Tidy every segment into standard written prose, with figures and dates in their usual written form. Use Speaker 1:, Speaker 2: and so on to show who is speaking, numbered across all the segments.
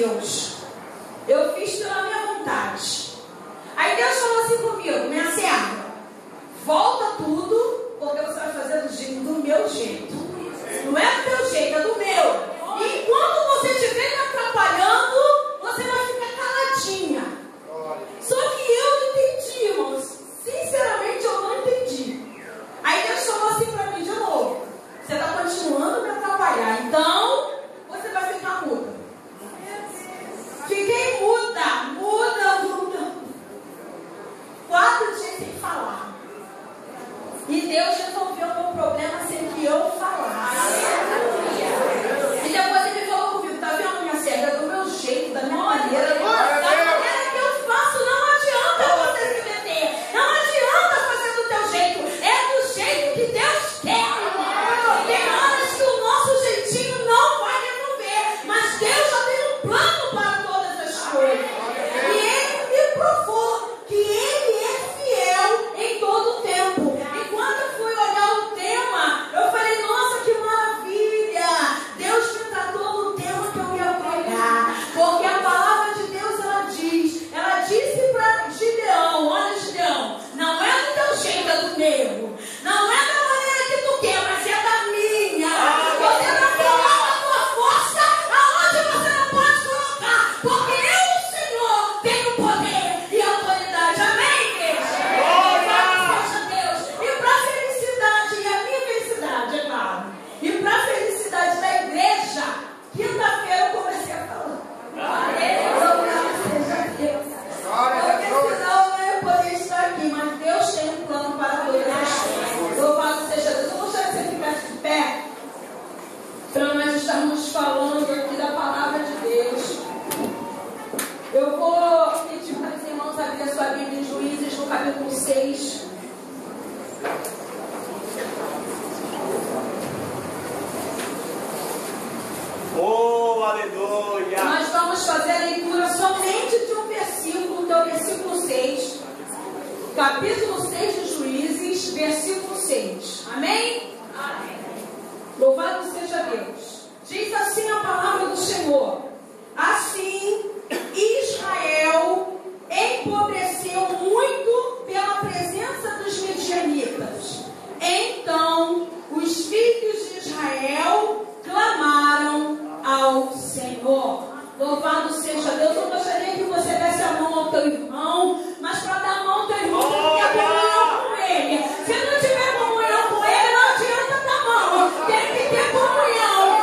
Speaker 1: Deus. Eu fiz pela minha vontade. Aí Deus falou assim comigo: minha serva, volta tudo, porque você vai fazer do meu jeito. Não é do teu jeito, é do meu. E enquanto você estiver me atrapalhando, você vai ficar caladinha. Só que eu não entendi, irmãos. Sinceramente, eu não entendi. Aí Deus falou assim para mim de novo: você está continuando a me atrapalhar, então você vai ficar muda. Fiquei muda. 4 dias sem falar. E Deus resolveu o meu problema sem que eu falasse. E depois ele falou comigo: tá vendo, minha serva? Do meu jeito, da minha maneira. Da maneira que eu faço, não adianta você se meter. Não adianta fazer do teu jeito. É do jeito que Deus quer. Tem horas que o nosso jeitinho não vai resolver. Mas Deus já tem um plano para todas as coisas. E Ele me provou que Ele é fiel em todo o tempo. E quando eu fui olhar o tema, eu falei: nossa, que maravilha! Deus me tratou no tema que eu ia pregar. Porque a palavra de Deus, ela disse para Gideão: olha, Gideão, não é do teu jeito, é do meu. Não é da maneira que tu quer, mas é da minha. Você não coloca a tua força aonde você não pode colocar. Porque eu, o Senhor, tenho poder e autoridade. Amém, igreja? Louvado seja Deus. E para a felicidade, e a minha felicidade, é claro, e para a felicidade da igreja, quinta-feira eu comecei a falar. Louvado seja Deus. Porque senão eu não ia poder estar aqui, mas Deus tem um plano para todas as coisas. Louvado seja Deus. Eu gostaria que você ficasse de pé, para nós estarmos falando aqui da palavra de Deus. Eu vou pedir para os irmãos abrir a sua Bíblia em Juízes, no capítulo 6.
Speaker 2: Oh, aleluia!
Speaker 1: Nós vamos fazer a leitura somente de um versículo, que é o versículo 6. Capítulo 6 de Juízes, versículo 6. Amém? Amém. Louvado seja Deus. Diz assim a palavra do Senhor: assim, Israel empobreceu muito pela presença dos midianitas. Então, os filhos de Israel clamaram ao Senhor. Louvado seja Deus. Eu gostaria que você desse a mão ao teu irmão, mas para dar a mão ao teu irmão, você tem que ter comunhão com ele. Se não tiver comunhão com ele, não adianta dar mão. Tem que ter comunhão.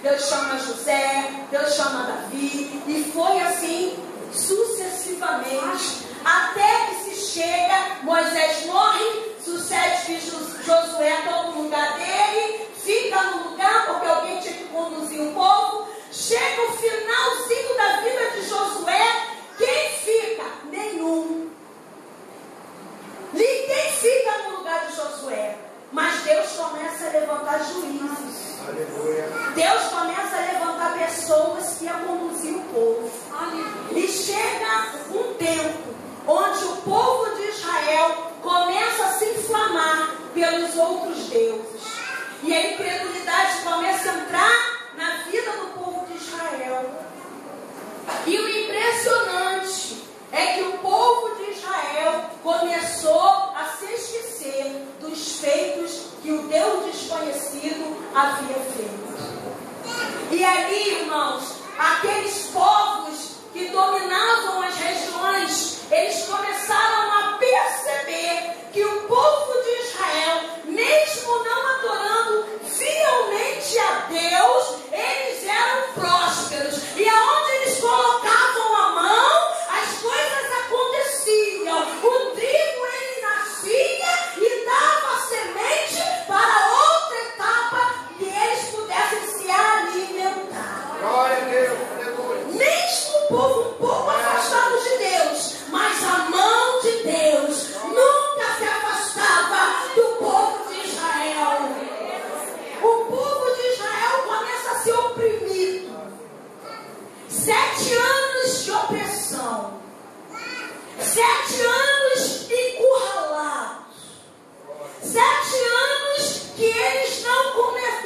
Speaker 1: Deus chama José, Deus chama Davi, e foi assim sucessivamente, até que se chega, Moisés morre, sucede que Josué toma o lugar dele, fica no lugar porque alguém tinha que conduzir o povo. Chega o finalzinho da vida de Josué, quem fica? Nenhum. Ninguém fica no lugar de Josué. Mas Deus começa a levantar juízes. Aleluia. Deus começa a levantar pessoas que iam conduzir o povo. Aleluia. E chega um tempo onde o povo de Israel começa a se inflamar pelos outros deuses. E a incredulidade começa a entrar na vida do povo de Israel. E o impressionante é que o povo de Israel começou a se esquecer dos feitos que o Deus desconhecido havia feito. E ali, irmãos, aqueles povos que dominavam as regiões, eles começaram a perceber que o povo de Israel, mesmo não adorando fielmente a Deus, eles eram prósperos. E aonde eles colocavam a mão, as coisas aconteciam. O trigo, ele nascia e dava semente para outra etapa que eles pudessem se alimentar.
Speaker 2: Glória a Deus.
Speaker 1: Mesmo o povo um pouco afastado de Deus, mas a mão de Deus nunca se afastava do povo de Israel. O povo de Israel começa a ser oprimido. 7 anos de opressão. 7 anos encurralados. 7 anos que eles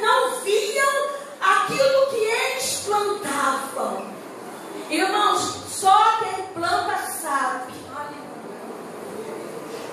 Speaker 1: não viam aquilo que eles plantavam. Irmãos, só quem planta sabe.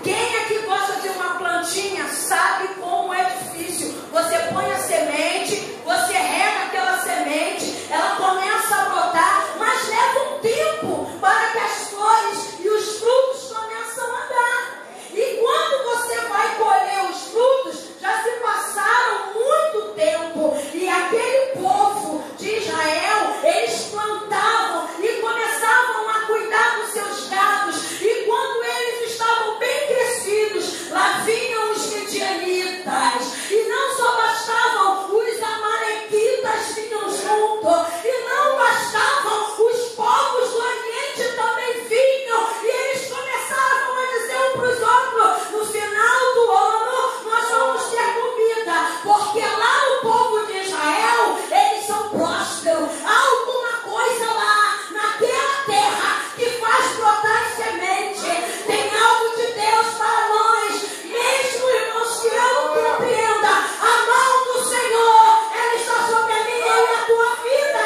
Speaker 1: Quem aqui gosta de uma plantinha sabe como é difícil. Você põe a semente, você rega aquela semente, ela começa a brotar, mas leva um tempo para que as flores e os frutos começam a dar. E quando você vai colher os frutos, já se passaram muito tempo. E aquele povo de Israel, eles plantavam e começavam a cuidar dos seus gados. E quando eles estavam bem crescidos, lá vinham os midianitas. E não só bastavam, os amalequitas vinham junto. E não bastavam, os povos do Oriente também vinham. E eles começavam a dizer um para os outros: no final do ano nós vamos ter comida, porque lá no povo de Israel eles são prósperos. Há alguma coisa lá naquela terra que faz brotar semente. Tem algo de Deus para nós. Mesmo, irmãos, que eu não compreenda, a mão do Senhor, ela está sobre a minha e a tua vida.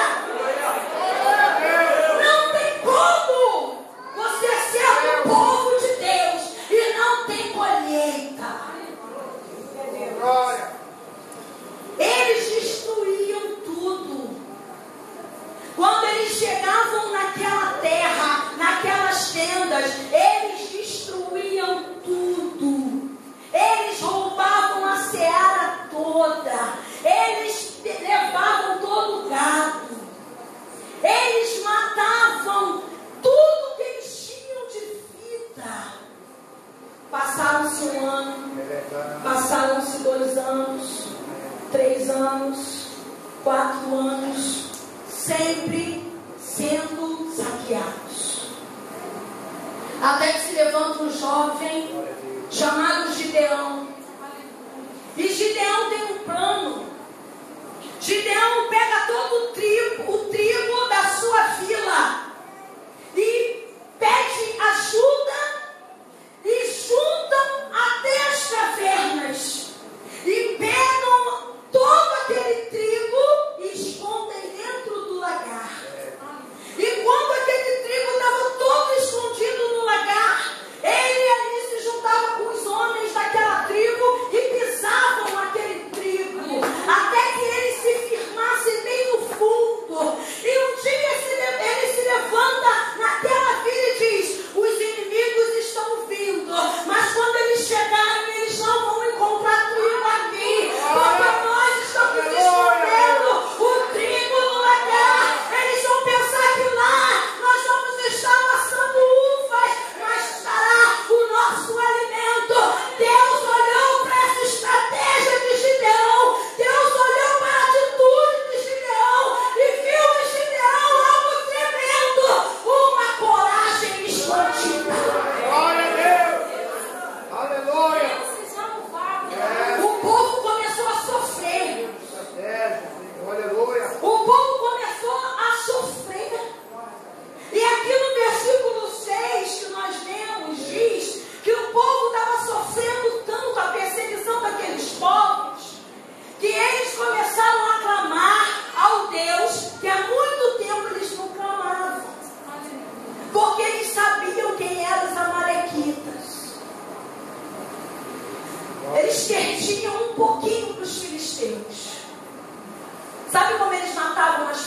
Speaker 1: Não tem como você ser do povo de Deus e não tem colheita. Eles destruíam tudo. Quando eles chegavam naquela terra, naquelas tendas, eles destruíam tudo. Eles roubavam a seara toda. Eles levavam todo o gado. Eles matavam tudo que eles tinham de vida. Passaram-se 1 ano, passaram-se 2 anos, 3 anos, 4 anos, sempre sendo saqueados. Até que se levanta um jovem chamado Gideão. E Gideão tem um plano. Gideão pega todo o trigo da sua vila e pede ajuda e juntam até as cavernas e pegam todo aquele trigo e escondem dentro do lagar. E quando aquele trigo estava todo escondido no lagar, ele ali se juntava com os homens daquela tribo e pisavam aquele trigo até que ele se firmasse bem no fundo. E um dia ele se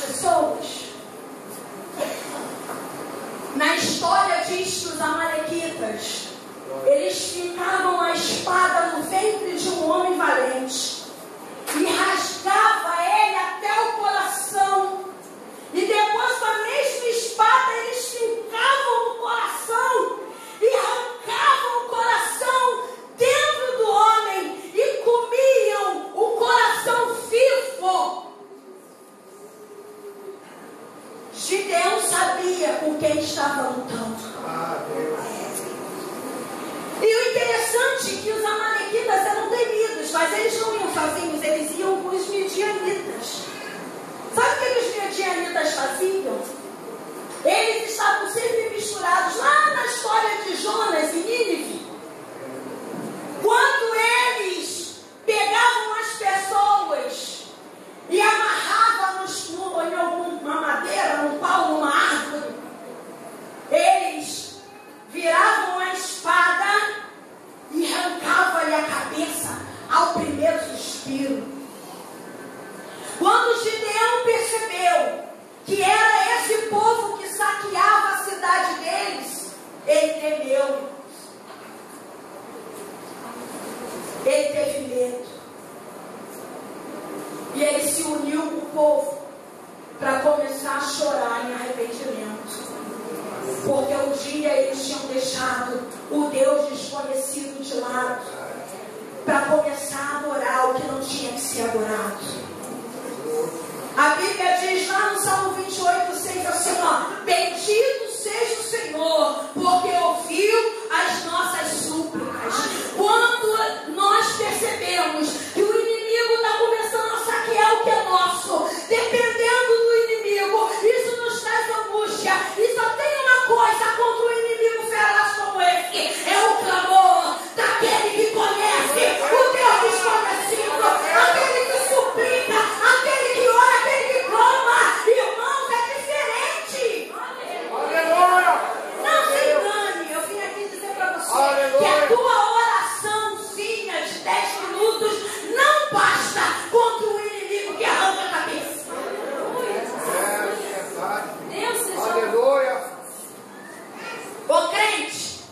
Speaker 1: pessoas? Na história diz que os amalequitas, eles fincavam a espada no ventre de um homem valente e rasgava ele até o coração. E depois com a mesma espada eles fincavam no coração e arrancavam o coração dentro do homem e comiam o coração vivo. Gideão sabia com quem estava lutando. E o interessante é que os amalequitas eram temidos, mas eles não iam sozinhos, eles iam com os midianitas. Sabe o que os midianitas faziam? Eles estavam sempre misturados lá na história de Jonas e Nínive. Quando eles pegavam as pessoas e amarravam em alguma madeira, num pau, numa árvore, eles viravam a espada e arrancavam-lhe a cabeça ao primeiro suspiro. Quando Gideão percebeu que era esse povo que saqueava a cidade deles, ele temeu. Ele teve medo. E ele se uniu com o povo para começar a chorar em arrependimento. Porque um dia eles tinham deixado o Deus desconhecido de lado para começar a adorar o que não tinha que ser adorado. A Bíblia diz lá no Salmo 28:6 assim, ó: bendito seja o Senhor, porque ouviu as nossas súplicas. Quando nós percebemos que o inimigo está começando a saquear o que é nosso, dependendo do inimigo, isso nos traz angústia. E só tem uma coisa contra o inimigo feroz como esse: é o clamor daquele que conhece o Deus desconhecido, aquele que suplica, aquele que ora, aquele que clama. Irmãos, é diferente.
Speaker 2: Aleluia!
Speaker 1: Não se engane, eu vim aqui dizer para você que a tua oraçãozinha de 10 minutos não basta contra o inimigo que arranca a cabeça. Deus seja.
Speaker 2: Aleluia!
Speaker 1: Ô crente,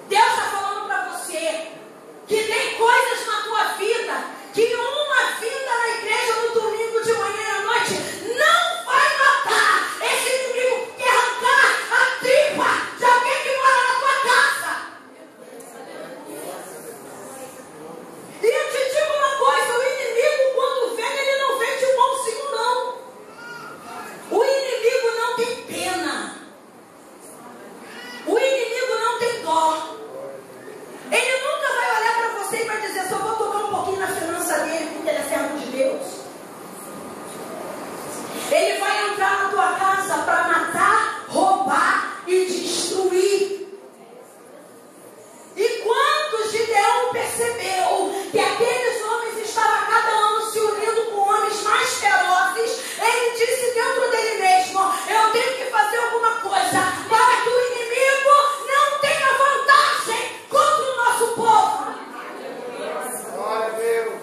Speaker 1: Deus está falando para você que tem coisas na tua vida que uma vinda na igreja no domingo de manhã e à noite não vai matar esse inimigo que quer arrancar a tripa de alguém que mora na tua casa. E eu te digo uma coisa: o inimigo, quando vem, ele não vem de bonzinho, não. O inimigo não tem pena. O inimigo não tem dó. Ele nunca vai olhar para você e vai dizer: só vou tocar um pouquinho na finança dele porque ele é servo de Deus. Ele vai entrar na tua casa para matar, roubar e destruir. E quando Gideão percebeu que aqueles homens estavam cada ano se unindo com homens mais ferozes, ele disse dentro dele mesmo: eu tenho que fazer alguma coisa para que o inimigo não tenha vantagem contra o nosso povo.
Speaker 2: Glória a Deus!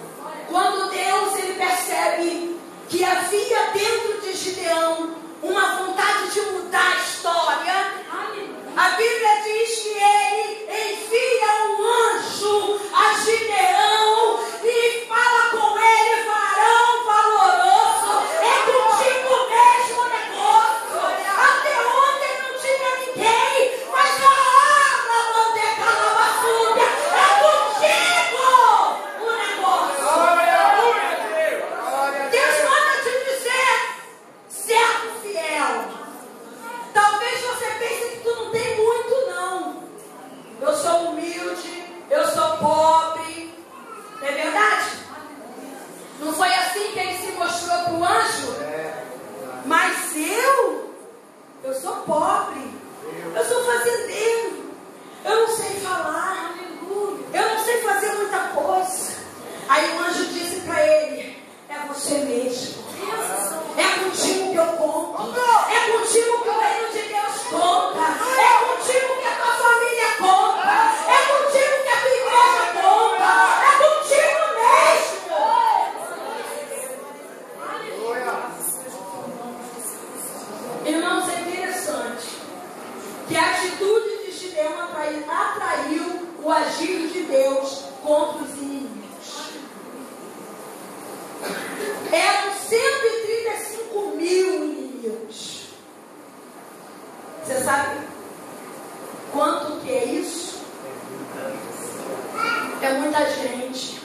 Speaker 1: Quando Deus ele percebe que havia dentro de Gideão uma vontade de mudar a história, a Bíblia diz que ele envia um anjo a Gideão e fala com ele: varão valoroso, é contigo mesmo o negócio. Até ontem não tinha ninguém, mas a bandeja lavaçuda é contigo o negócio.
Speaker 2: Aleluia!
Speaker 1: Deus manda te dizer: servo fiel. Talvez você pense que tu não tem muito, não. agir de Deus contra os inimigos. Eram 135 mil inimigos. Você sabe quanto que é isso? É muita gente.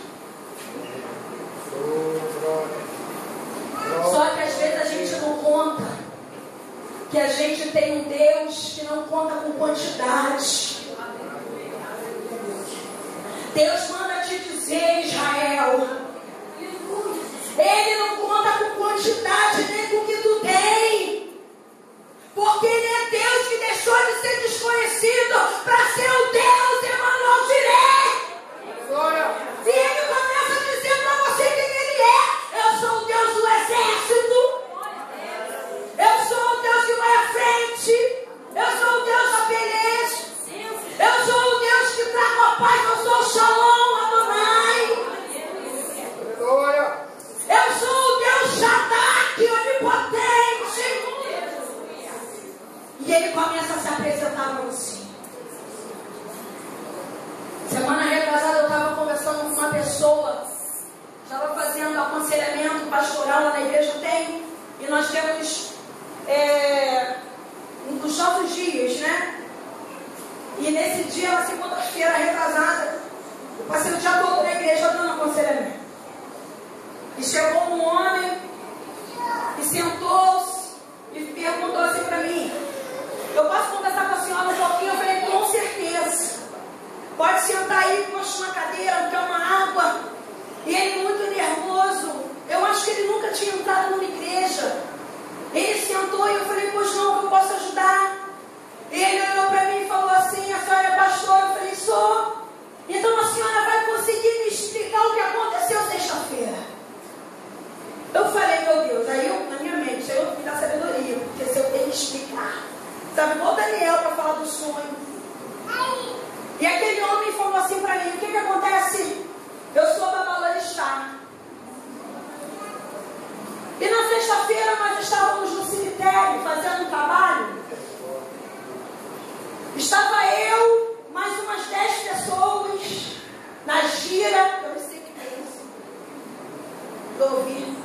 Speaker 1: Só que às vezes a gente não conta que a gente tem um Deus que não conta com quantidade. Deus manda te dizer, Israel, Ele não conta com quantidade nem com o que tu tem, porque Ele é Deus que deixou de ser desconhecido para ser o Deus Emmanuel Jireh. E Ele começa a dizer para você quem Ele é. Eu sou o Deus do exército, eu sou o Deus que vai à frente, eu sou o Deus da peleja, eu sou o Deus que traga a paz, eu sou o Shalom Adonai. Eu sou o Deus Shaddai, onipotente. E Ele começa a se apresentar para você. Semana retrasada eu estava conversando com uma pessoa, estava fazendo aconselhamento pastoral lá na igreja tem, e nós temos os nossos dias, né? E nesse dia, na segunda-feira retrasada, eu passei o dia todo na igreja dando aconselhamento. E chegou um homem e sentou-se e perguntou assim para mim: eu posso conversar com a senhora um pouquinho? Eu falei: com certeza. Pode sentar aí, poxa uma cadeira, quer uma água. E ele muito nervoso. Eu acho que ele nunca tinha entrado numa igreja. Ele sentou e eu falei: pois não, eu posso ajudar. Ele olhou para mim e falou assim: a senhora é pastora? Eu falei: sou. Então a senhora vai conseguir me explicar o que aconteceu sexta-feira? Eu falei: meu Deus. Aí eu, na minha mente, eu me dá sabedoria, porque se eu tenho que explicar, sabe, igual Daniel para falar do sonho. E aquele homem falou assim para mim: o que acontece? Eu sou babalorixá. E na sexta-feira nós estávamos no cemitério fazendo um trabalho. Estava eu, mais umas 10 pessoas, na gira. Eu não sei o que é isso. Estou ouvindo.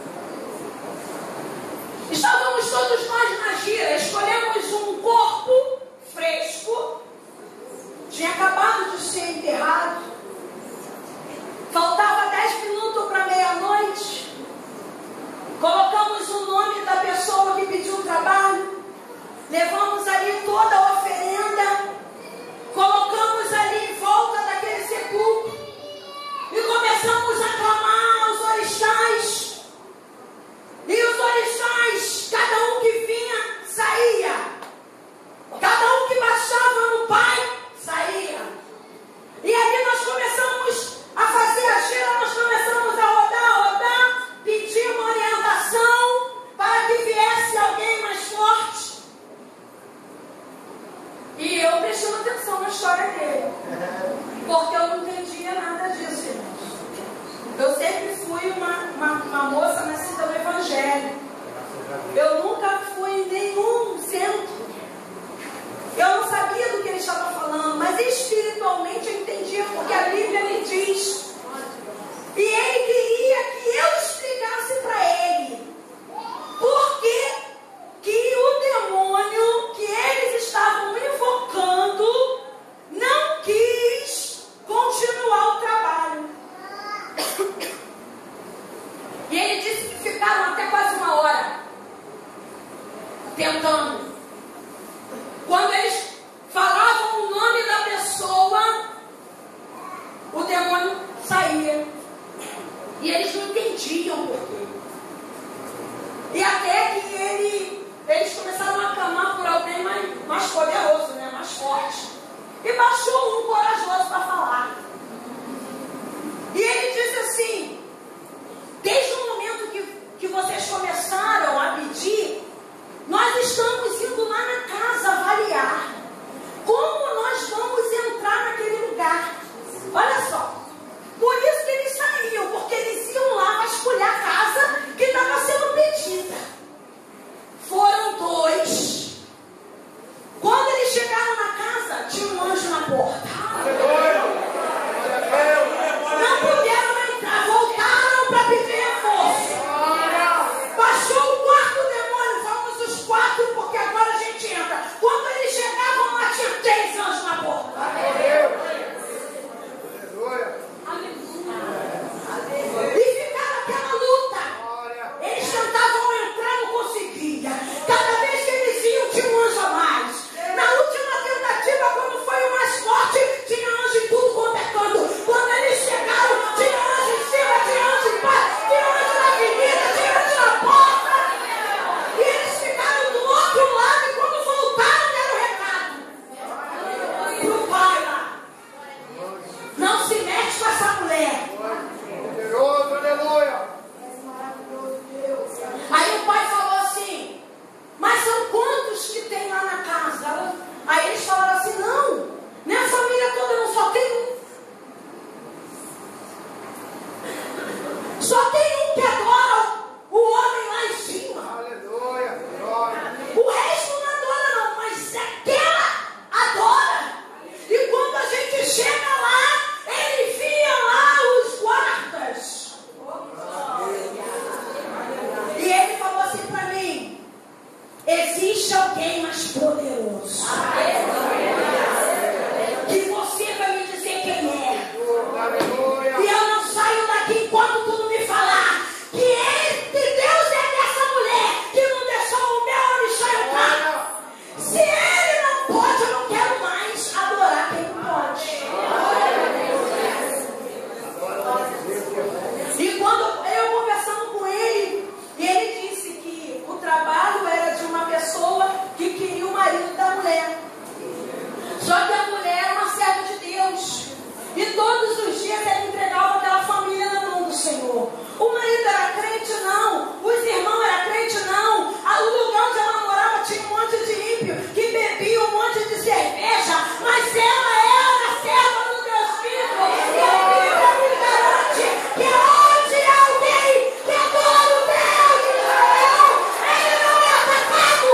Speaker 1: Estávamos todos nós na gira. Escolhemos um corpo fresco. Tinha acabado de ser enterrado. Faltava 10 minutos para meia-noite. Colocamos o nome da pessoa que pediu o trabalho. Levamos ali toda a oferenda. Colocamos ali em volta daquele sepulcro. E começamos a clamar aos orixás. E os orixás, cada um que vinha, saía. Cada um que baixava no Pai, saía. E ali nós começamos a fazer a gira, nós começamos a rodar, pedir uma orientação para que viesse alguém mais forte. E eu prestando atenção na história dele, porque eu não entendia nada disso, irmãos. Eu sempre fui uma moça nascida no Evangelho. Eu nunca fui em nenhum centro. Eu não sabia do que ele estava falando, mas espiritualmente eu entendia, porque a Bíblia me diz. E ele queria que eu explicasse para ele por que o demônio que eles estavam invocando não quis continuar o trabalho. E ele disse que ficaram até quase uma hora tentando. Quando eles falavam o nome da pessoa, o demônio saía. E eles não entendiam por quê. E até que eles começaram a clamar por alguém mais poderoso, né? Mais forte. E baixou um corajoso para falar. E ele disse assim: desde o momento que vocês começaram a pedir, nós estamos indo lá na casa avaliar como nós vamos entrar naquele lugar. Olha só. Por isso que eles saíam, porque eles iam lá vasculhar a casa que estava sendo pedida. Foram 2. Quando eles chegaram na casa, tinha um anjo na porta. alguém mais poderoso. Que você vai me dizer quem é. E eu não saio daqui enquanto tu não me falar que Deus é dessa mulher que não deixou o meu orixá entrar. Se ele não pode, eu não quero mais adorar quem não pode. E quando eu conversando com ele, ele disse que o trabalho era de uma pessoa que queria o marido da mulher. Só que a mulher era uma serva de Deus. E todos os dias ele entregava aquela família na mão do Senhor. O marido era crente, não. Os irmãos eram crente, não. O lugar onde ela morava tinha um monte de ímpio que bebia um monte de cerveja. Mas ela era serva do Deus vivo. E a Bíblia me garante que onde alguém que adora o Deus de Israel, ele não é atacado.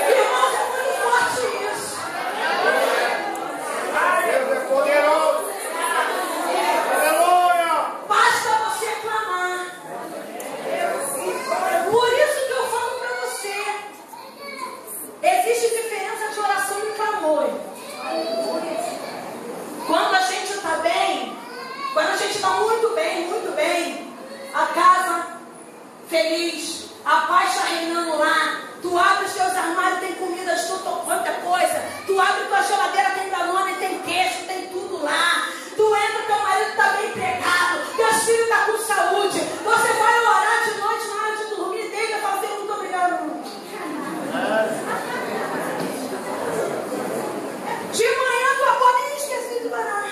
Speaker 1: Irmãos, é muito forte isso.
Speaker 2: Deus é poderoso. Aleluia.
Speaker 1: Basta você clamar. Por isso que eu falo para você. Existe diferença de oração e clamor. Quando a gente está bem, quando a gente está muito bem, a casa feliz, a paz está reinando lá. Tu abre os teus armários, tem comida de tudo quanto é coisa. Tu abre tua geladeira, tem Danone, tem queijo, tem tudo lá. Tu entra, teu marido está bem empregado, teus filhos estão com saúde. Você vai orar de noite na hora de dormir, deita e fala assim, muito obrigado. De manhã tu acorda e esqueci de orar.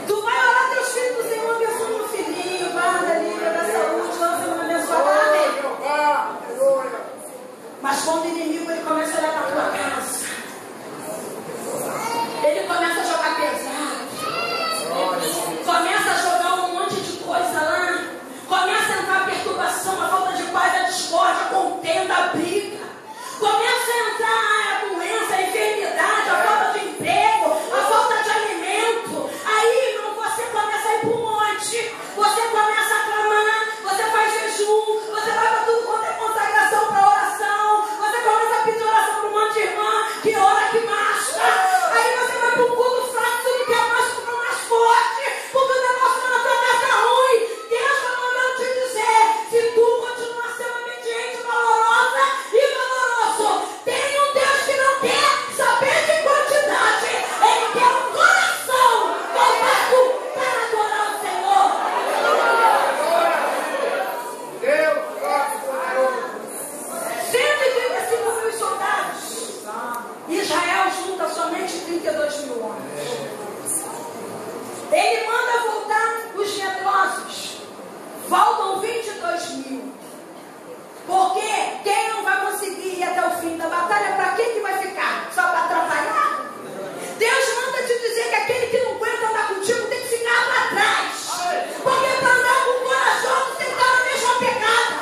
Speaker 1: Tu vai orar, teus filhos, Senhor, abençoa meu filhinho, guarda, livra da saúde, lança uma abençoada.
Speaker 2: Aleluia.
Speaker 1: Mas quando o inimigo ele começa a olhar para a tua casa, ele começa a jogar pesado, começa a jogar um monte de coisa lá, começa a entrar a perturbação, a falta de paz, a discórdia, a contenda, a briga, começa a entrar a doença, a enfermidade, a falta de emprego, a falta de alimento. Aí, irmão, você começa a ir para o monte, você começa a clamar, você faz jejum, você vai para tudo quanto é consagração para oração, você começa a pedir oração para um monte de irmã que ora, que marcha. Aí você vai para um culto fraco, tu não quer mais, ficar mais forte, porque o negócio na tua casa está ruim. Deus está mandando te dizer, se tu continuar sendo obediente, valorosa e valoroso, tem um Deus que não quer saber de quantidade, ele quer um coração voltado para adorar o Senhor.
Speaker 2: Deus é poderoso.
Speaker 1: 135 mil soldados. Israel junta somente 32 mil homens. Ele manda voltar os medrosos. Voltam 22 mil. Porque quem não vai conseguir ir até o fim da batalha, para quem que vai ficar? Só para atrapalhar? Deus manda te dizer que aquele que não aguenta andar contigo tem que ficar para trás. Porque para andar com o corajoso tem que estar na mesma pegada.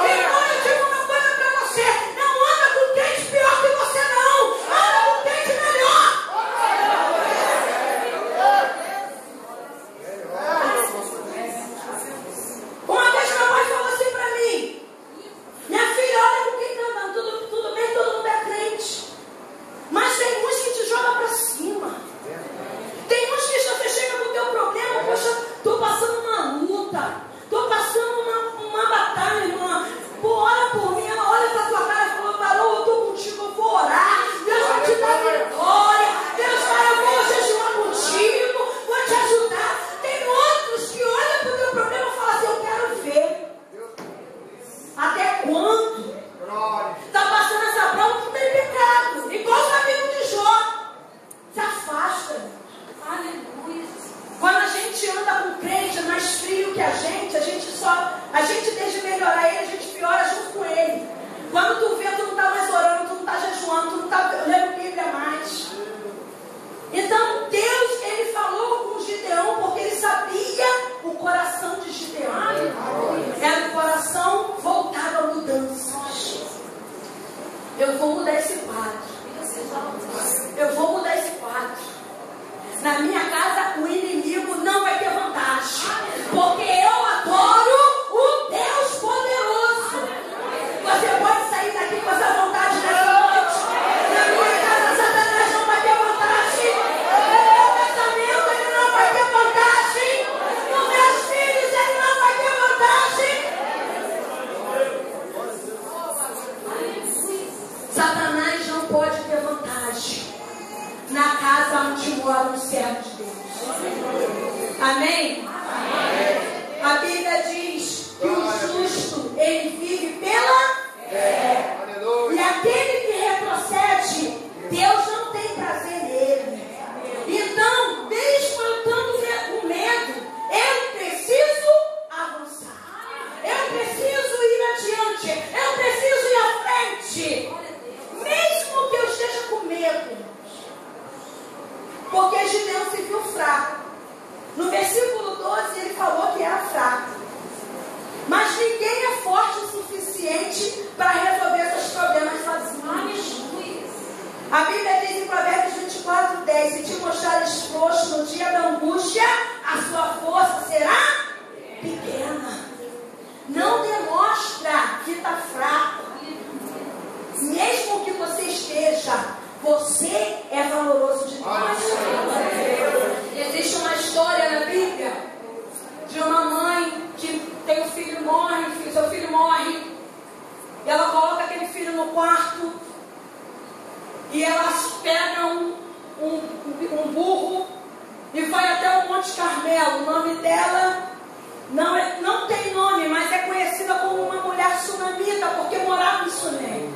Speaker 1: Então eu digo uma coisa para você: não anda com crente pior que você, não. Anda com crente melhor. Uma vez minha mãe falou assim para mim: minha filha, olha com quem está andando. Tudo bem, todo mundo é crente. Mas tem uns que te jogam para cima. Tem uns que você chega com o teu problema, poxa, estou passando uma luta, estou passando uma batalha, irmã. Pô, olha por mim, ela olha para tua cara e fala: Barão, eu estou contigo, eu vou orar, Deus vai te dar vitória, Deus vai, eu vou jejuar contigo, vou te ajudar. Tem outros que olham para o teu problema e falam assim: eu quero ver. Até quando? Está passando essa prova, tu tem pecado. Igual os amigos de Jó. Se afasta. Aleluia. Quando a gente anda com crente mais frio que a gente deixa de melhorar ele, a gente piora junto com ele. Quando tu vê, tu não está mais orando, tu não está jejuando, tu não está lendo Bíblia mais. Então Deus, ele falou com Gideão, porque ele sabia o coração de Gideão. Era um coração voltado a mudanças. Eu vou mudar esse quadro. Eu vou mudar esse quadro. Na minha casa, o inimigo não vai ter vantagem. Porque eu adoro o Deus poderoso. ele vive pela fé. E aquele que retrocede, Deus não tem prazer nele. Então, mesmo eu estando com medo, eu preciso avançar. Eu preciso ir adiante. Eu preciso ir à frente. Mesmo que eu esteja com medo. Porque Gideão se viu fraco. No versículo 12 ele falou que era fraco. Mas ninguém é forte o suficiente para resolver seus problemas sozinho. A Bíblia diz em Provérbios 24:10: se te mostrares frouxo no dia da angústia, a sua força será pequena. Não demonstra que está fraco. Mesmo que você esteja, você é valoroso de Deus. Existe uma história na Bíblia de uma mãe que tem um filho, seu filho morre, e ela coloca aquele filho no quarto, e ela pega um burro e vai até o Monte Carmelo. O nome dela não tem nome, mas é conhecida como uma mulher sunamita, porque morava em Sunem.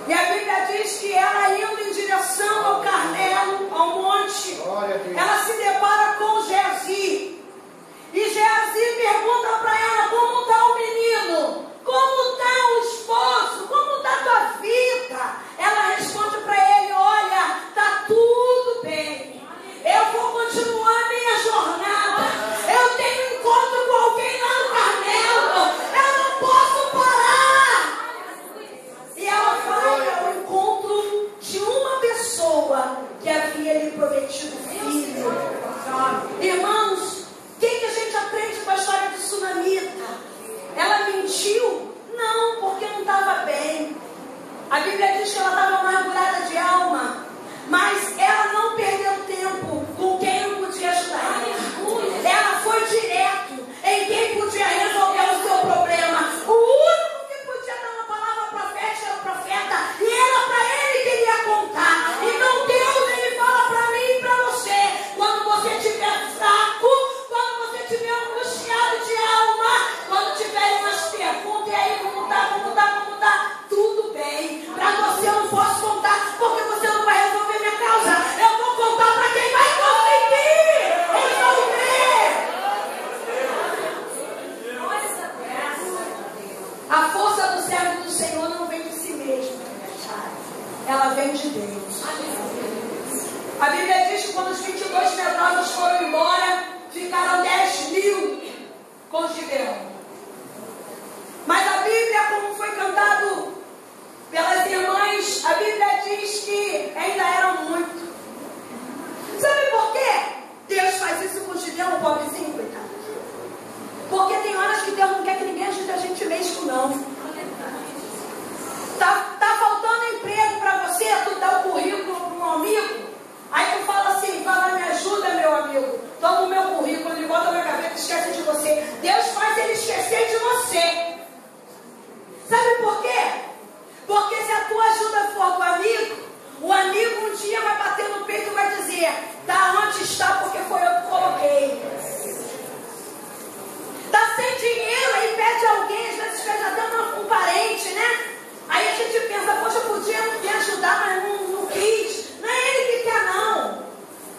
Speaker 1: E a Bíblia diz que ela indo em direção ao Carmelo, ao monte, ela se depara com Geazi. E Geazi pergunta para ela: como está o menino? Como está o esposo? Como está a tua vida? Ela responde para ele: olha, está tudo bem. Eu vou continuar a minha jornada. Eu tenho encontro com alguém lá no Carmelo. Eu não posso parar. E ela vai ao encontro de uma pessoa que havia lhe prometido filho. Irmãos, o que a gente aprende com a história de Sunamita? Ela mentiu? Não, porque não estava bem. A Bíblia diz que ela estava amargurada de alma, mas ela não perdeu tempo com quem não podia ajudar. Ela foi direto em quem podia resolver o seu problema. O único que podia dar uma palavra profética era o profeta, e era para ele que ele ia contar. Então Deus, ele fala para mim e para você: quando você estiver fraco, quando você estiver angustiado de alma, quando tiver umas perguntas, e aí como tá, tudo bem. Para você eu não posso contar, porque você não vai resolver minha causa. Eu vou contar para quem vai conseguir resolver. A força do servo do Senhor não vem de si mesmo, ela vem de Deus. A Bíblia diz que quando os 22 medrosos foram embora, ficaram 10.000 com Gideão. Mas a Bíblia, como foi cantado pelas irmãs, a Bíblia diz que ainda eram muito. Sabe por quê Deus faz isso com Gideão, o pobrezinho, coitado? Porque tem horas que Deus não quer que ninguém ajude a gente mesmo, não. Tá faltando emprego para você, tu dá o currículo para um amigo, aí tu fala assim: vai lá, me ajuda, meu amigo, toma o meu currículo, ele bota na gaveta e esquece de você. Deus faz ele esquecer de você. Sabe por quê? Porque se a tua ajuda for do amigo, o amigo um dia vai bater no peito e vai dizer: tá onde está, porque foi eu que coloquei. Tá sem dinheiro, aí pede alguém, às vezes pede até um parente, né? Aí a gente pensa: poxa, podia me ajudar, mas não quis. Não é ele que quer, não.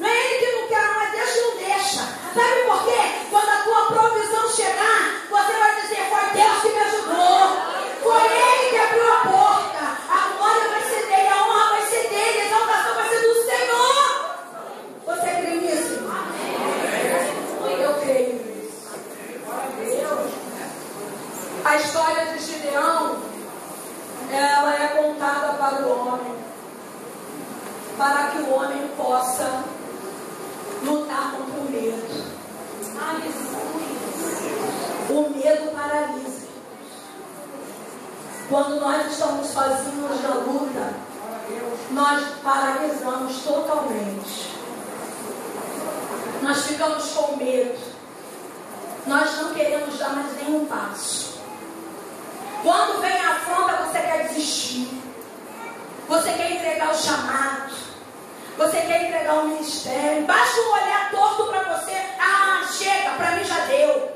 Speaker 1: Não é ele que não quer, não, é Deus que não deixa. Sabe por quê? Quando a tua provisão chegar, você vai dizer: foi Deus que me ajudou. Foi ele que abriu a porta. A glória vai ser dele, a honra vai ser dele, a exaltação vai ser do Senhor. Você crê nisso? Amém. Eu creio nisso. A história de Gideão, ela é contada para o homem, para que o homem possa lutar contra o medo. O medo paralisa. Quando nós estamos sozinhos na luta, nós paralisamos totalmente. Nós ficamos com medo. Nós não queremos dar mais nenhum passo. Quando vem a afronta, você quer desistir. Você quer entregar o chamado. Você quer entregar o ministério. Basta um olhar torto para você. Ah, chega, para mim já deu.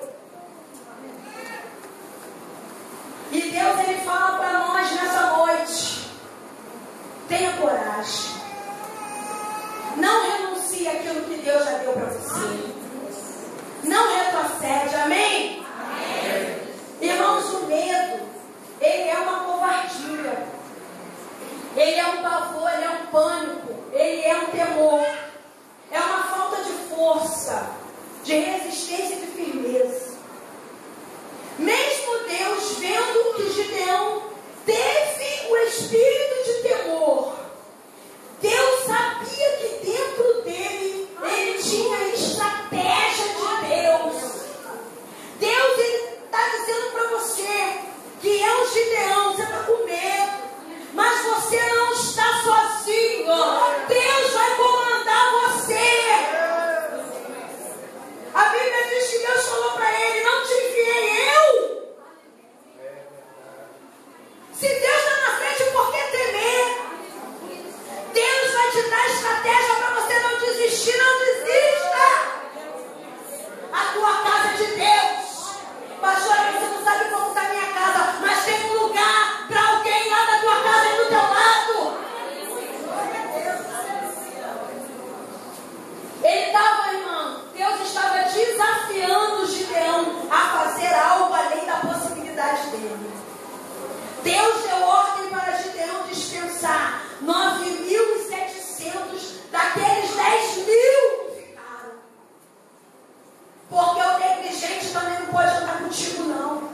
Speaker 1: contigo, não.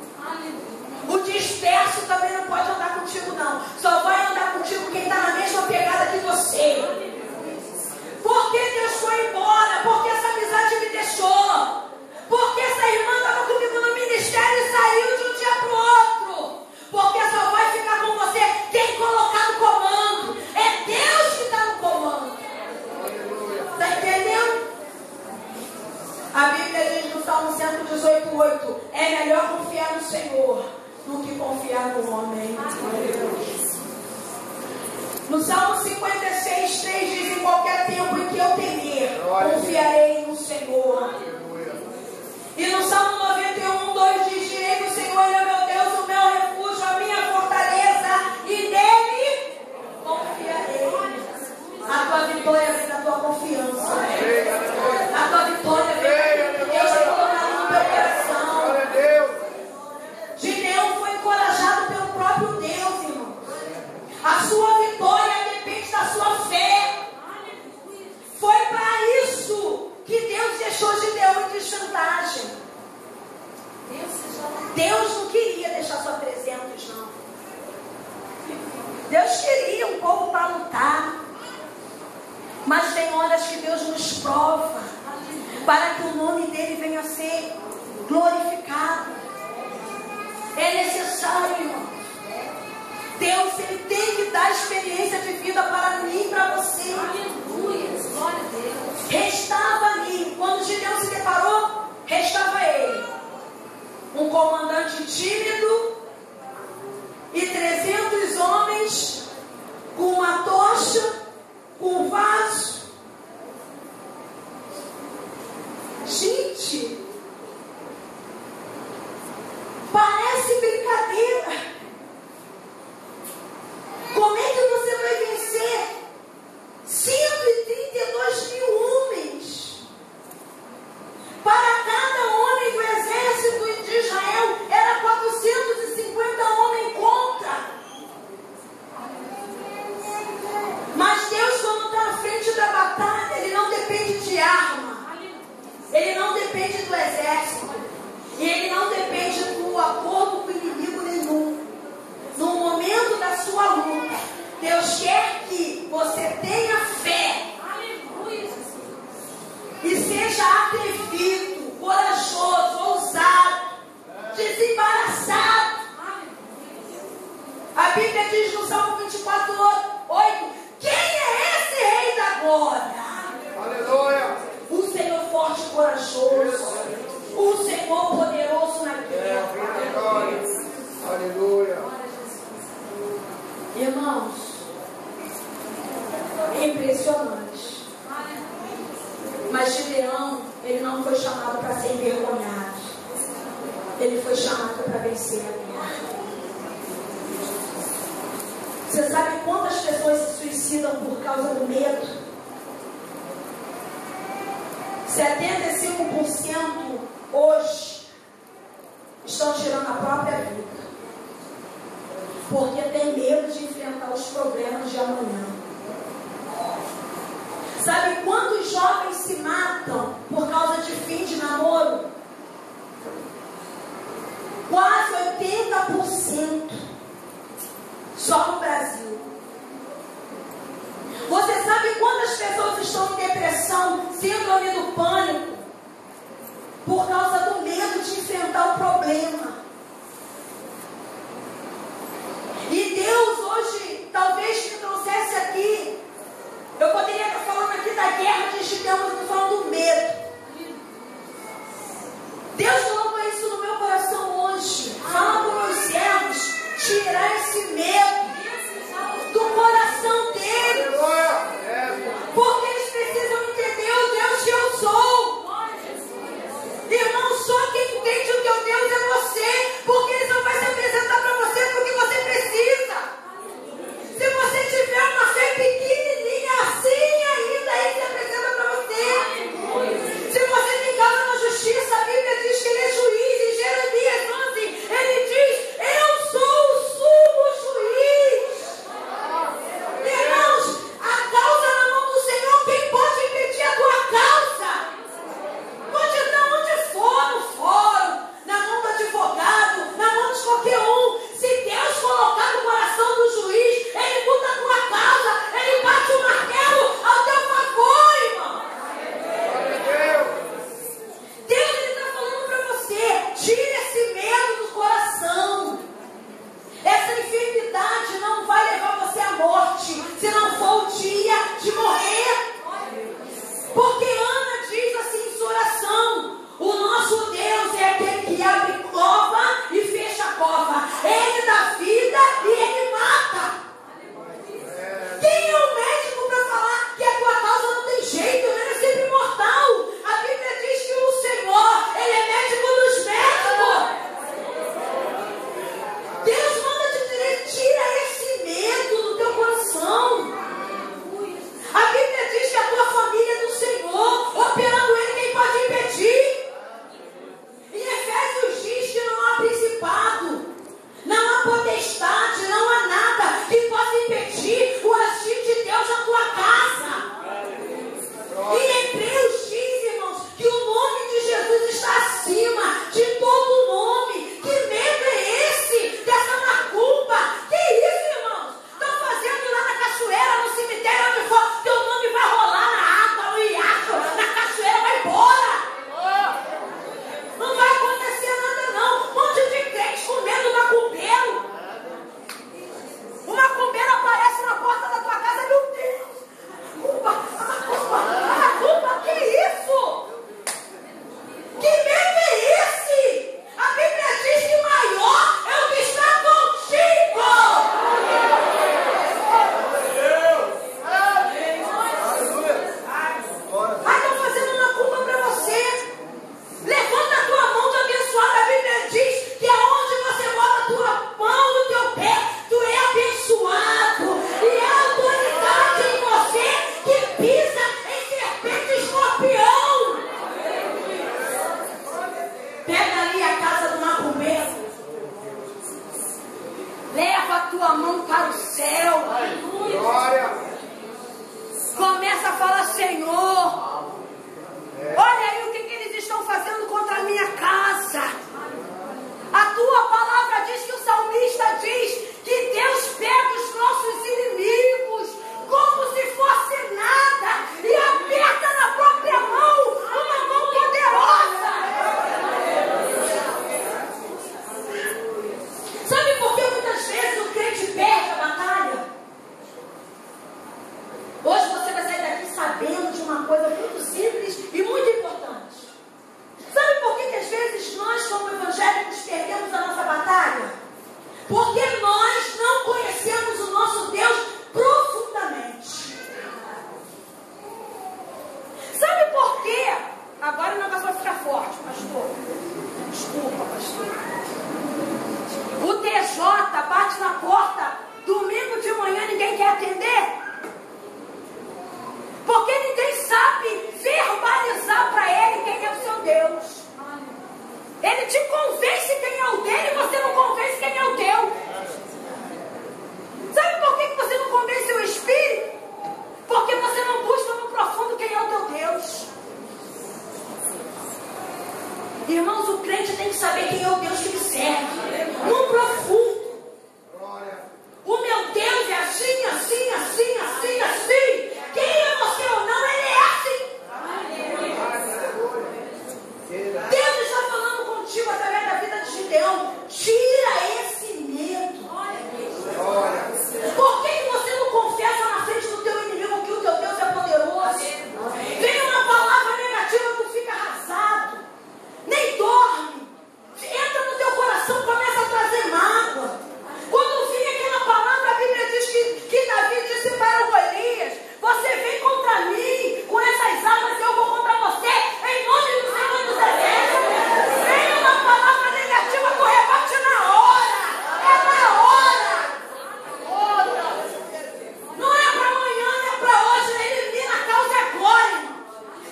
Speaker 1: O disperso também não pode andar contigo, não. Só vai andar contigo quem está na mesma pegada que você. Por que Deus foi embora? Porque essa amizade me deixou. Porque essa irmã estava comigo no ministério e saiu de um dia para o outro. Porque só vai ficar com você quem colocar no comando. É Deus que está no comando. Está entendendo? A Bíblia diz no Salmo 118:8: é melhor confiar no Senhor do que confiar no homem. No Salmo 56:3 diz: em qualquer tempo em que eu temer, confiarei no Senhor. E no Salmo 91:2 diz: direi que o Senhor é meu Deus, o meu refúgio, a minha fortaleza, e nele confiarei. A tua vitória vem da tua confiança. A tua vitória vem do que Deus tem colocado no teu coração. Gideão foi encorajado pelo próprio Deus, irmão. A sua vitória depende da sua fé. Foi para isso que Deus deixou Gideão em desvantagem. Deus não queria deixar só 300, não. Deus queria um povo para lutar. Mas tem horas que Deus nos prova para que o nome dele venha a ser glorificado. É necessário, irmão. Deus, ele tem que dar experiência de vida para mim e para você. Aleluia, glória a Deus. Restava ali, quando Gideão se deparou, restava ele, um comandante tímido e 300 homens com uma tocha, com um vaso. Gente, parece brincadeira. Como é que você vai vencer 132 mil homens? Para cada homem do exército de Israel era 450 homens contra. Mas Deus, quando está à frente da batalha, ele não depende de arma, ele não depende do exército, e ele não depende do acordo com inimigo nenhum. No momento da sua luta, Deus quer que você tenha fé e seja atrevido, corajoso, ousado, desembaraçado. A Bíblia diz no Salmo 24:8: quem é esse rei da glória?
Speaker 2: Aleluia.
Speaker 1: O Senhor forte e corajoso, o Senhor poderoso na guerra.
Speaker 2: Aleluia.
Speaker 1: Irmãos, é impressionante. Mas Gideão, ele não foi chamado para ser envergonhado. Ele foi chamado para vencer a guerra. Você sabe quantas pessoas se suicidam por causa do medo? 75% hoje estão tirando a própria vida, porque tem medo de enfrentar os problemas de amanhã. Sabe quantos jovens se matam por causa de fim de namoro? Quase 80%. Só no Brasil. Você sabe quantas pessoas estão em depressão, síndrome do pânico, por causa do medo de enfrentar o problema? E Deus hoje talvez me trouxesse aqui. Eu poderia estar falando aqui da guerra de Gideão, mas estou falando do medo. Deus colocou isso no meu coração hoje. Fala para os meus servos tirar esse medo do coração deles. Porque eles precisam entender o Deus que eu sou. Irmão, Porque nós não conhecemos o nosso Deus profundamente. Sabe por quê? Agora o negócio vai ficar forte, pastor. Desculpa, pastor. O TJ bate na porta domingo de manhã, ninguém quer atender. Porque ninguém sabe verbalizar para ele quem é o seu Deus. Ele te convence quem é o dele e você não convence quem é o teu. Sabe por que você não convence o Espírito? Porque você não busca no profundo quem é o teu Deus. Irmãos, o crente tem que saber quem é o Deus que ele serve. No profundo. O meu Deus é assim, assim, assim, assim, assim. Queira você ou não, ele é assim. Deus está falando contigo através da vida de Gideão. Tira esse medo. Por que você não confessa na frente do teu inimigo que o teu Deus é poderoso? Vem uma palavra negativa, tu fica arrasado. Nem dorme. Entra no teu coração, começa a trazer mágoa. Quando vem aquela palavra, a Bíblia diz que Davi disse para Golias: você vem contra mim com essas armas e eu vou contra você em nome do Senhor dos Exércitos. Vem uma palavra negativa, tu rebate na hora. É na hora. Não é para amanhã, não é para hoje. Elimina a causa agora, irmão.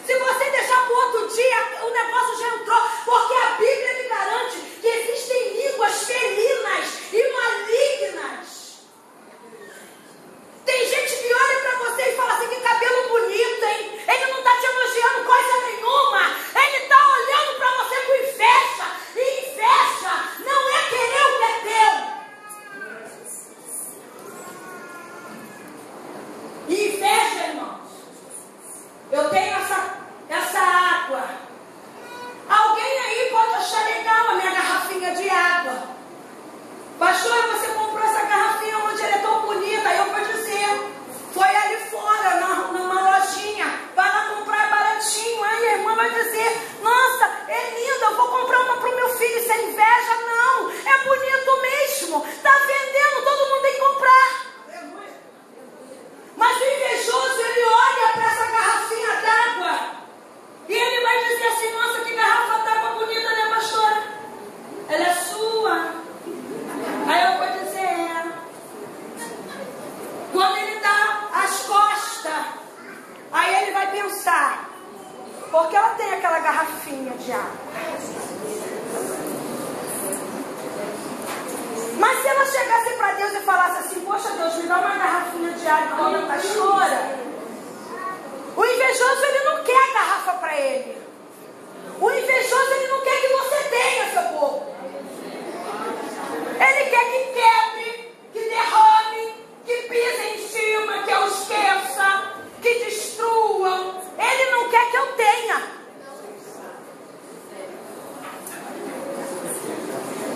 Speaker 1: Se você deixar para o outro dia, o negócio já entrou. Porque a Bíblia me garante que existem línguas felinas e malignas. Tem gente que olha para você e fala assim: que cabelo bonito, hein? Ele não está te elogiando coisa nenhuma. Ele está olhando para você com inveja. E inveja não é querer o que é teu. Inveja, irmãos. Eu tenho essa água. Alguém aí pode achar legal a minha garrafinha de água. Pastor, você comprou essa garrafinha onde ela é tão bonita? Aí eu vou dizer: foi ali fora, numa lojinha. Vai lá comprar, é baratinho. Aí a irmã vai dizer: nossa, é linda, eu vou comprar uma para o meu filho. Isso é inveja? Não, é bonito mesmo. Está vendendo, todo mundo tem que comprar. Mas o invejoso, ele olha para essa garrafinha d'água e ele vai dizer assim: nossa, que garrafa d'água bonita, né, pastora? Ela é sua. Aí eu vou dizer: é. Quando ele dá as costas, aí ele vai pensar: porque ela tem aquela garrafinha de água. Mas se ela chegasse para Deus e falasse assim: poxa, Deus, me dá uma garrafinha de água igual da pastora. O invejoso, ele não quer a garrafa para ele. O invejoso, ele não quer que você tenha, seu povo. Ele quer que quebre, que derrame, que pise em cima, que eu esqueça, que destruam. Ele não quer que eu tenha.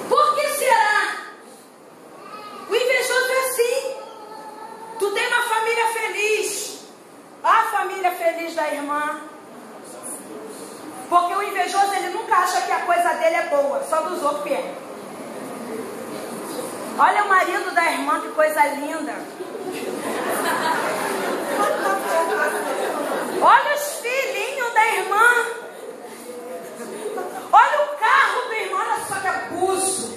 Speaker 1: Por que será? O invejoso é assim. Tu tem uma família feliz. A família feliz da irmã. Porque o invejoso, ele nunca acha que a coisa dele é boa, só dos outros que é. Olha o marido da irmã, que coisa linda. Olha os filhinhos da irmã. Olha o carro da irmã, olha só que abuso.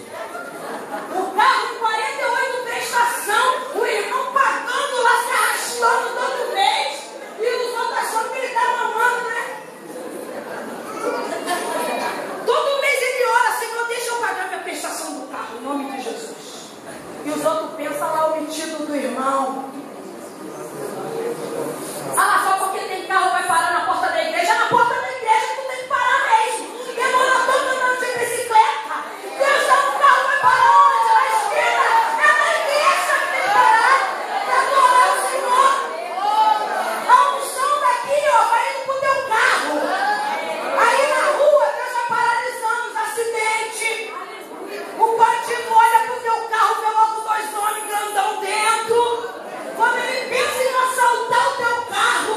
Speaker 1: O carro em 48 prestação, o irmão pagando lá, se arrastando todo mês. E os outros achando que ele está mamando, né? Todo mês ele ora: Senhor, deixa eu pagar minha prestação do carro, em nome de Jesus. E os outros pensam lá o metido do irmão. Ah, só porque tem carro vai parar na porta da igreja. Na porta da igreja tu tem que parar mesmo. Eu vou lá todo andando de bicicleta. Deus dá um carro, vai parar onde? Na esquina. É na igreja que tem que parar. Para adorar o Senhor. A unção daqui, ó, vai indo pro teu carro. Aí na rua, Deus vai paralisando os acidentes. O bandido olha pro teu carro, vê logo 2 homens grandão dentro. Quando ele pensa em assaltar o teu carro,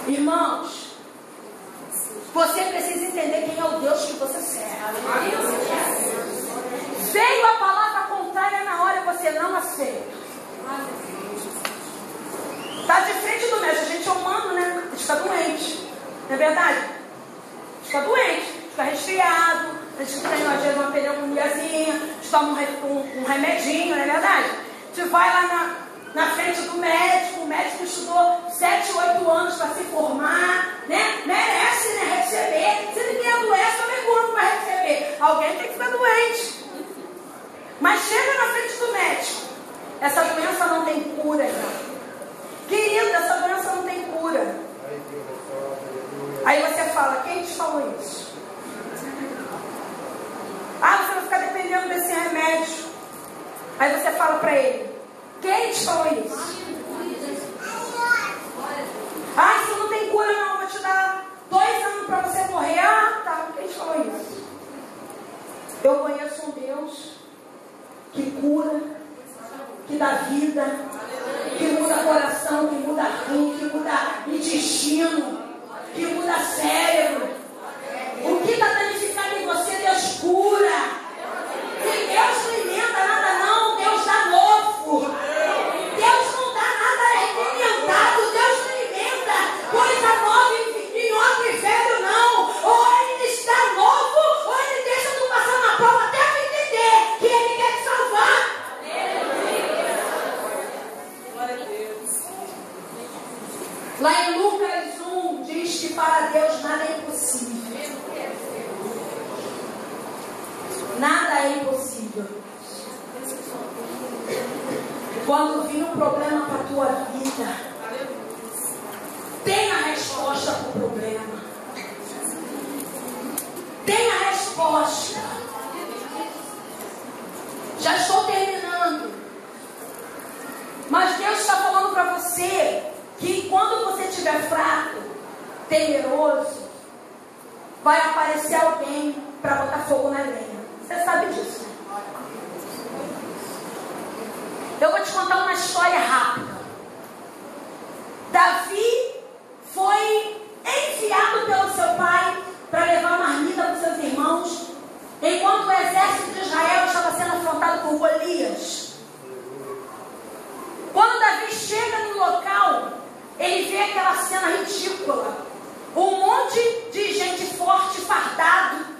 Speaker 1: Irmãos, você precisa entender quem é o Deus que você serve. Veio a palavra contrária na hora e você não aceita. Está de frente do médico. A gente é humano, né? A gente está doente. Não é verdade? A gente está doente, fica resfriado, a gente tem às vezes uma pneumoniazinha, a gente toma um remedinho, não é verdade? A gente vai lá na frente do médico, o médico estudou 7, 8 anos para se formar, né? Merece, né? Receber. Se ninguém adoece, também quando vai receber. Alguém tem que ficar doente. Mas chega na frente do médico. Essa doença não tem cura, não. Querido, essa doença não tem cura. Aí você fala, quem te falou isso? Ah, você vai ficar dependendo desse remédio. Aí você fala para ele, quem te falou isso? Ah, isso não tem cura não, vou te dar 2 anos para você morrer. Ah, tá, quem te falou isso? Eu conheço um Deus que cura, que dá vida, que muda coração, que muda rim, que muda intestino, que muda cérebro. O que está danificado em você, Deus cura. Se Deus não inventa nada não, Deus dá novo. Deus não dá nada arrebentado, Deus não inventa coisa nova em outro e velho não. Ou ele está novo, ou ele deixa tu passar na prova até tu entender que ele quer te salvar. Lá em Lucas 1 diz que para Deus nada é impossível. Nada é impossível. Quando vir um problema para a tua vida, tenha a resposta para o problema. Tenha a resposta. Já estou terminando. Mas Deus está falando para você que quando você estiver fraco, temeroso, vai aparecer alguém para botar fogo na lenha. Você sabe disso, né? Eu vou te contar uma história rápida. Davi foi enviado pelo seu pai para levar marmita para os seus irmãos, enquanto o exército de Israel estava sendo afrontado por Golias. Quando Davi chega no local, ele vê aquela cena ridícula. Um monte de gente forte, fardado,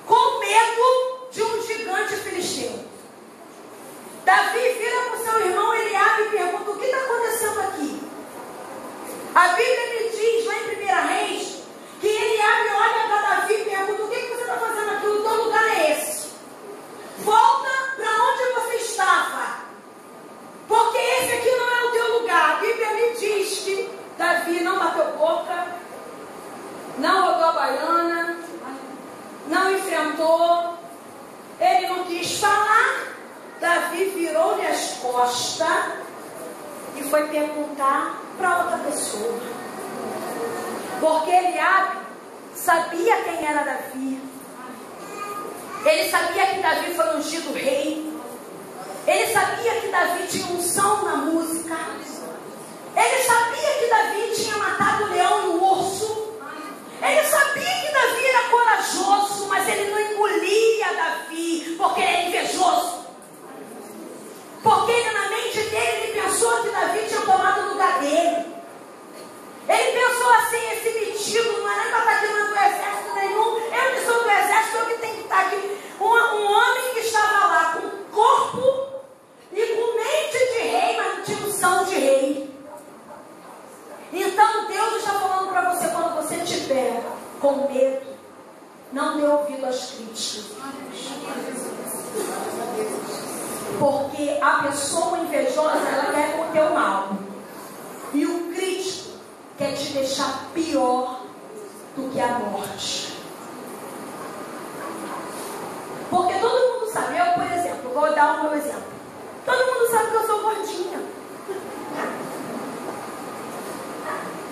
Speaker 1: com medo de um gigante filisteu. Davi vira para o seu irmão Eliabe e pergunta, o que está acontecendo aqui? A Bíblia me diz, lá em 1 Reis, que Eliabe olha para Davi e pergunta, o que você está fazendo aqui? O teu lugar é esse. Volta para onde você estava. Porque esse aqui não é o teu lugar. A Bíblia me diz que Davi não bateu boca, não rodou a baiana, não enfrentou, ele não quis falar. Davi virou-lhe as costas e foi perguntar para outra pessoa. Porque Eliabe sabia quem era Davi. Ele sabia que Davi foi ungido rei. Ele sabia que Davi tinha unção na música. Ele sabia que Davi tinha matado o leão e o urso. Ele sabia que Davi era corajoso, mas ele não engolia Davi, porque ele é invejoso. Porque ele, na mente dele, ele pensou que Davi tinha tomado o lugar dele. Ele pensou assim, esse metido não é nem para estar aqui no exército nenhum. Eu que sou do exército, eu que tenho que estar aqui. Um homem que estava lá com corpo e com mente de rei, mas não tinha unção de rei. Então Deus está falando para você, quando você estiver com medo, não dê ouvido às críticas. Porque a pessoa invejosa, ela quer o teu mal. E o crítico quer te deixar pior do que a morte. Porque todo mundo sabe, eu, por exemplo, vou dar o meu exemplo. Todo mundo sabe que eu sou gordinha.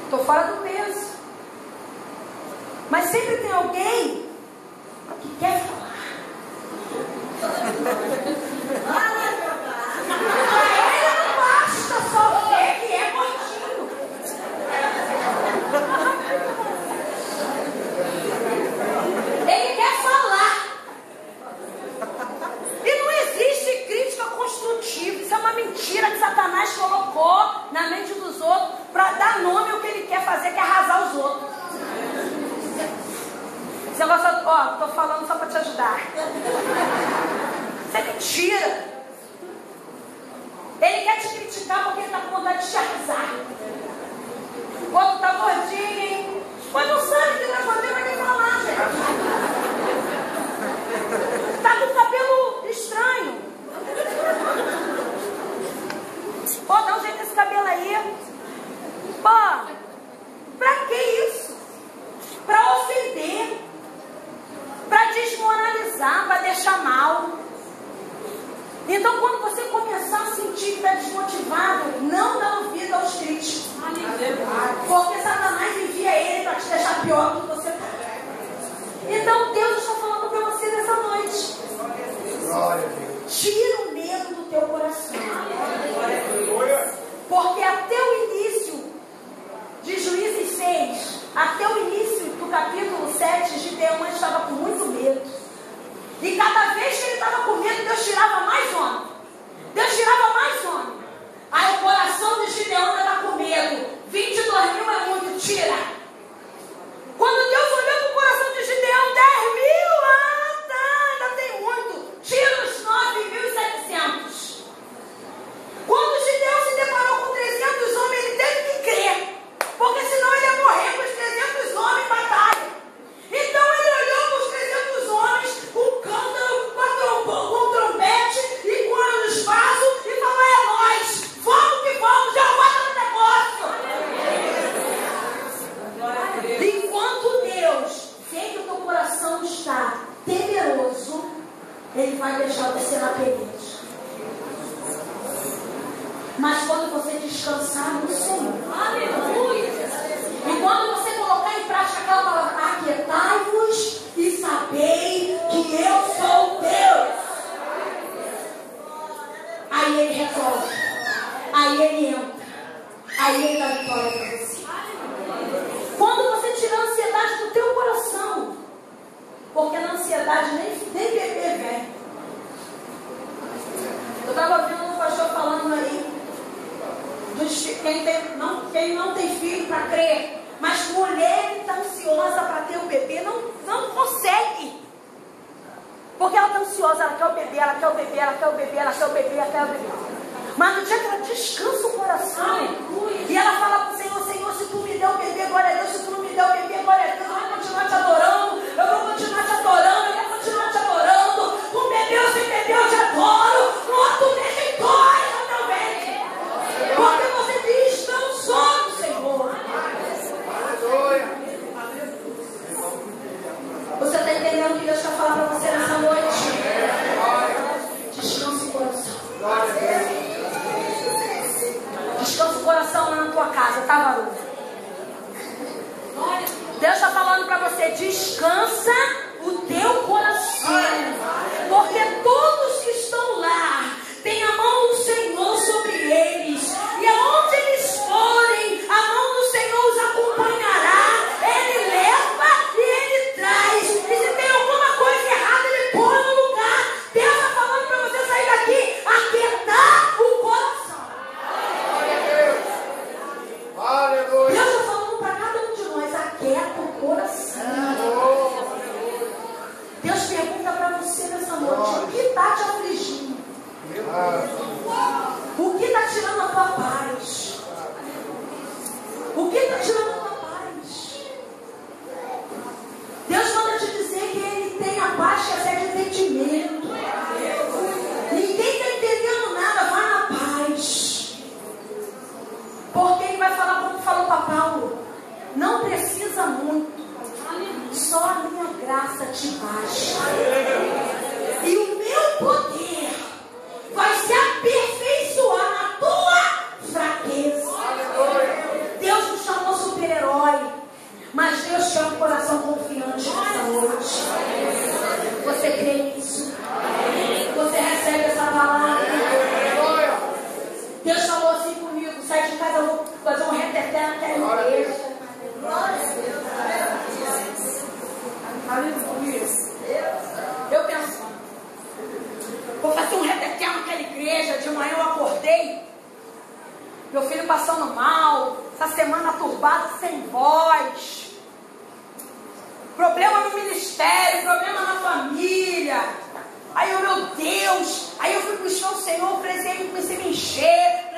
Speaker 1: Estou fora do peso. Mas sempre tem alguém que quer falar. Ele não basta só ver que é gordinho. na mente dos outros para dar nome ao que ele quer fazer, que é arrasar os outros. Esse negócio, tô falando só para te ajudar. Isso é mentira. Ele quer te criticar porque ele está com vontade de te arrasar. O outro tá gordinho, hein? Mas não sabe que tá gordinho, vai nem falar, gente. Tá com o cabelo estranho. Pô, dá um jeito nesse cabelo aí. Pô, pra que isso? Pra ofender, pra desmoralizar, pra deixar mal. Então, quando você começar a sentir que está desmotivado, não dá ouvido aos críticos. Porque Satanás envia ele para te deixar pior do que você está. Então, Deus está falando para você nessa noite. Tira o medo do teu coração. Porque até o início de Juízes 6, até o início do capítulo 7, Gideão estava com muito medo. E cada vez que ele estava com medo, Deus tirava mais homem. Deus tirava mais homem. Aí o coração de Gideão estava com medo. 22 mil é muito, tira. Quando Deus olhou para o coração de Gideão, 10 mil, ainda tem muito. Tira os 9.700. Quando Gideão se deparou com 300 homens, ele teve que crer. Porque senão ele ia morrer com os 300 homens em batalha. Então ele olhou para os 300 homens, com cântaro, com trompete e com anos vaso e falou: é nós, vamos que vamos, já bota no negócio. Enquanto Deus vê que o teu coração está temeroso, Ele vai deixar você na peleja. Mas quando você descansar no Senhor, aleluia, e quando você colocar em prática aquela palavra, aquietai-vos e sabei que eu sou Deus, aí Ele resolve, aí Ele entra, aí Ele dá vitória para você. Quando você tirar a ansiedade do teu coração, porque na ansiedade nem bebê vem. Eu estava ouvindo um pastor falando aí, quem não tem filho para crer, mas mulher que está ansiosa para ter um bebê não consegue. Porque ela está ansiosa, ela quer o bebê, ela quer o bebê, ela quer o bebê, ela quer o bebê, ela quer o bebê. Mas no dia que ela descansa o coração, e ela fala para o Senhor: Senhor, se tu me der o bebê, glória a Deus, se tu não me der o bebê, glória a Deus, eu vou continuar te adorando, eu vou continuar te adorando, eu vou continuar te adorando, com bebê ou sem bebê eu te adoro, no outro mês dói no teu ventre. Porque você descansou no Senhor. Você está entendendo o que Deus está falando para você nessa noite? Descansa o coração. Descansa o coração lá na tua casa, tá, varão? Deus está falando para você: descansa o teu coração. Porque todos que estão lá têm a mão do Senhor sobre eles. E aonde eles forem, a mão do Senhor os acompanhará. Ele leva e Ele traz. E se tem alguma coisa errada, Ele põe no lugar. Deus está falando para você sair daqui, aquietar o coração.
Speaker 2: Aleluia.
Speaker 1: Deus está falando para cada um de nós: aquieta o coração. Deus pergunta para você nessa noite: o que está te afligindo? O que está tirando a tua paz? O que está tirando a tua paz? Deus manda te dizer que Ele tem a paz que excede entendimento. Ninguém está entendendo nada, vai na paz. Porque Ele vai falar como falou para Paulo: não precisa muito, só a minha graça te basta. E o meu poder vai se aperfeiçoar na tua fraqueza. Deus nos chamou super-herói, mas Deus quer um coração confiante nessa noite. Você crê nisso? Você recebe essa palavra? Deus falou assim comigo: sai de casa, eu vou fazer um reteté naquela igreja. Eu penso, vou fazer um reteté naquela igreja. De manhã eu acordei, Meu filho passando mal, essa semana turbada, sem voz. Problema no ministério, problema na família. Aí eu, meu Deus, aí eu fui buscar o Senhor, comecei a me encher.